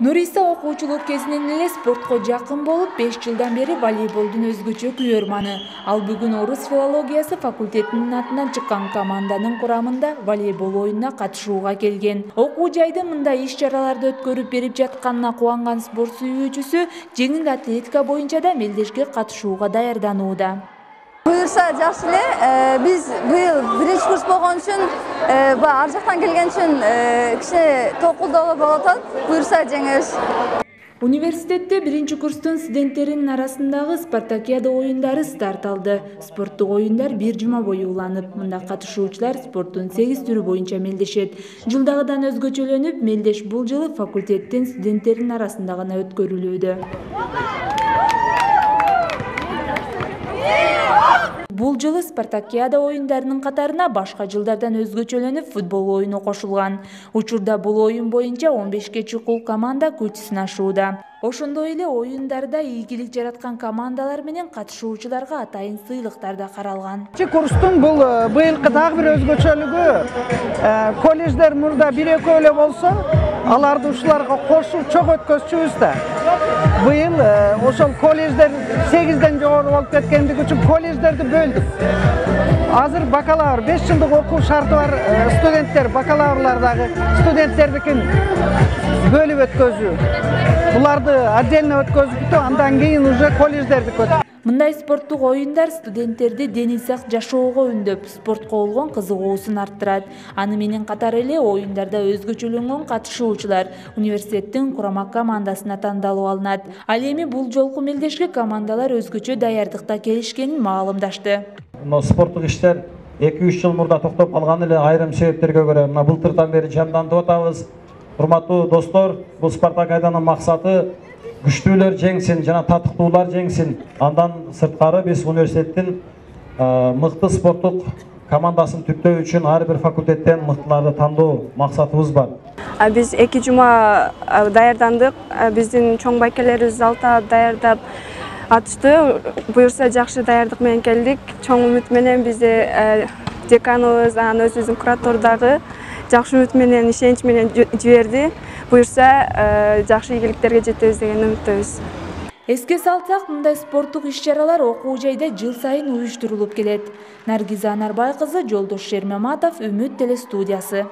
Нуриса окуучулук кезинен эле спортко жакын болуп, 5 жылдан бери волейболдун өзгөчө күйөрманы. Ал бүгүн орус филологиясы факультетинин атынан чыккан команданын курамында волейбол оюнуна катышууга келген. Окуу жайда мындай иш-чараларды өткөрүп берип жатканына кубанган спорт сүйүүчүсү жеңил атлетика боюнча да мелдешке катышууга даярданууда. Буюрса жакшы эле. Биз быйыл биринчи курс болгон үчүн ар жактан келген үчүн кичине токулдоо болуп атат. Буюрса жеңебиз. Университетте биринчи курстун студенттеринин арасындагы спартакиада оюндары старт алды. Спорттук оюндар бир жума бою уланып, мында катышуучулар спорттун 8 түрү боюнча мелдешет. Жылдагыдан өзгөчөлөнүп, мелдеш бул жылы факультеттин студенттеринин арасында гана өткөрүлүүдө. Бул жылы спартакиада оюндарынын катарына башка жылдардан өзгөчөлөнүп футбол оюну кошулган. Учурда бул оюн боюнча 15 чукул команда күч сынашууда. Ошондой эле оюндарда ийгилик жараткан командалар менен катышуучуларга атайын сыйлыктар да каралган. Курстун бул быйылкы дагы бир өзгөчөлүгү, колледждер мурда 1-2 эле болсо, аларды ушуларга кошуп чок өткөзчүбүз да. Быйыл ошол колледждер 8ден жогору болуп кеткендиги үчүн колледждерди бөлдүк. Азыр бакалавр 5 жылдык окуу шарты бар студенттер, бакалаврлардагы студенттердикин бөлүп өткөзүү. Буларды отдельно өткөзүп, андан кийин уже колледждердики өткөзүү. Мындай спорттук оюндар студенттерди дени сак жашоого үндөп, спортко болгон кызыгуусун арттырат. Аны менен катар эле оюндарда өзгөчөлөнгөн катышуучулар университеттин курама командасына тандалып алынат. Ал эми бул жолку мелдешке командалар өзгөчө даярдыкта келишкенин маалымдашты. Спорттук иштер 2-3 жыл мурда токтоп калган эле айрым себептерге көрө. Былтырдан бери жандантып атабыз. Урматтуу достор, бул спартакиаданын максаты күчтүүлөр жеңсин жана татыктуулар жеңсин. Андан сырткары биз университеттин мыкты спорттук командасын түптөө үчүн ар бир факультеттен мыктыларды тандоо максатыбыз бар. Биз 2 жума даярдандык. Биздин чоң байкелерибиз алта даярдап атышты. Буюрса жакшы даярдык менен келдик. Чоң үмүт менен бизде деканыбыз, өзүбүздүн куратор дагы жакшы үмүт менен, ишенич менен жиберди. Буюрса жакшы ийгиликтерге жетебиз деген үмүттөбүз. Эске салтсак, мындай спорттук иш-чаралар окуу жайда жыл сайын уюштурулуп келет. Наргиза Анарбай кызы, Жолдош Шермематов, Үмүт телестудиясы.